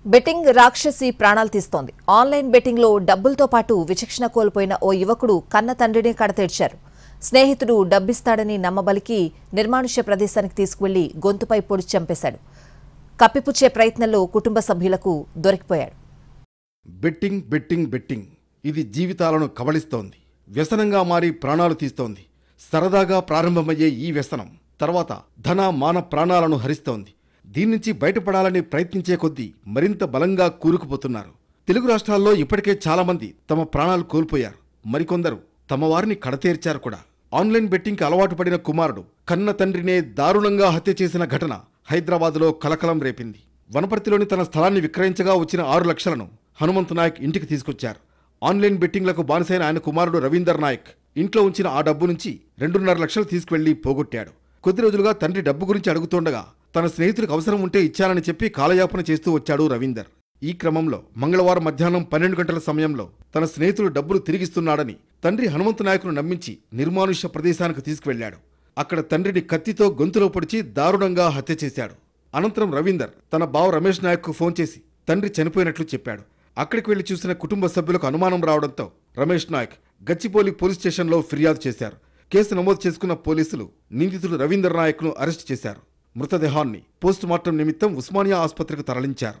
Betting రాక్షసి ప్రాణాలు తీస్తోంది. Online బెట్టింగ్లో డబ్బులతో పాటు విచక్షణ కోల్పోయిన ఓ యువకుడు కన్న తండ్రిని కడతేర్చారు. స్నేహితుడు డబ్బిస్తాడని నమ్మబలికి నిర్మానుష్య ప్రదేశానికి తీసుకువెళ్లి గొంతుపై పొడిచి చంపేశాడు. కప్పిపుచ్చే ప్రయత్నంలో కుటుంబ సభ్యులకు దొరికిపోయాడు. బెట్టింగ్ బెట్టింగ్ బెట్టింగ్ ఇది జీవితాలను కబళిస్తోంది. వ్యసనంగా మారి ప్రాణాలు తీస్తోంది. సరదాగా ప్రారంభమయ్యే ఈ వ్యసనం తర్వాత ధన మాన ప్రాణాలను హరిస్తోంది. దీని నుంచి బయటపడాలని ప్రయత్నించే కొద్దీ మరింత బలంగా కూరుకుపోతున్నారు. తెలుగు రాష్ట్రాల్లో ఇప్పటికే చాలామంది తమ ప్రాణాలు కోల్పోయారు. మరికొందరు తమ వారిని కడతేర్చారు కూడా. ఆన్లైన్ బెట్టింగ్కి అలవాటు పడిన కుమారుడు కన్న తండ్రినే దారుణంగా హత్య చేసిన ఘటన హైదరాబాద్లో కలకలం రేపింది. వనపర్తిలోని తన స్థలాన్ని విక్రయించగా వచ్చిన 6 లక్షలను హనుమంతు నాయక్ ఇంటికి తీసుకొచ్చారు. ఆన్లైన్ బెట్టింగ్లకు బానిసైన ఆయన కుమారుడు రవీందర్ నాయక్ ఇంట్లో ఉంచిన ఆ డబ్బు నుంచి 2.5 లక్షలు తీసుకువెళ్లి పోగొట్టాడు. కొద్ది రోజులుగా తండ్రి డబ్బు గురించి అడుగుతుండగా తన స్నేహితులకు అవసరం ఉంటే ఇచ్చానని చెప్పి కాలయాపన చేస్తూ వచ్చాడు రవీందర్. ఈ క్రమంలో మంగళవారం మధ్యాహ్నం 12 గంటల సమయంలో తన స్నేహితుడు డబ్బులు తిరిగిస్తున్నాడని తండ్రి హనుమంతు నాయకును నమ్మించి నిర్మానుష్య ప్రదేశానికి తీసుకువెళ్లాడు. అక్కడ తండ్రిని కత్తితో గొంతులో పొడిచి దారుణంగా హత్య చేశాడు. అనంతరం రవీందర్ తన బావ రమేష్ నాయక్కు ఫోన్ చేసి తండ్రి చనిపోయినట్లు చెప్పాడు. అక్కడికి వెళ్లి చూసిన కుటుంబ సభ్యులకు అనుమానం రావడంతో రమేష్ నాయక్ గచ్చిబౌలి పోలీస్ స్టేషన్లో ఫిర్యాదు చేశారు. కేసు నమోదు చేసుకున్న పోలీసులు నిందితుడు రవీందర్ నాయక్ను అరెస్టు చేశారు. మృతదేహాన్ని పోస్టుమార్టం నిమిత్తం ఉస్మానియా ఆసుపత్రికి తరలించారు.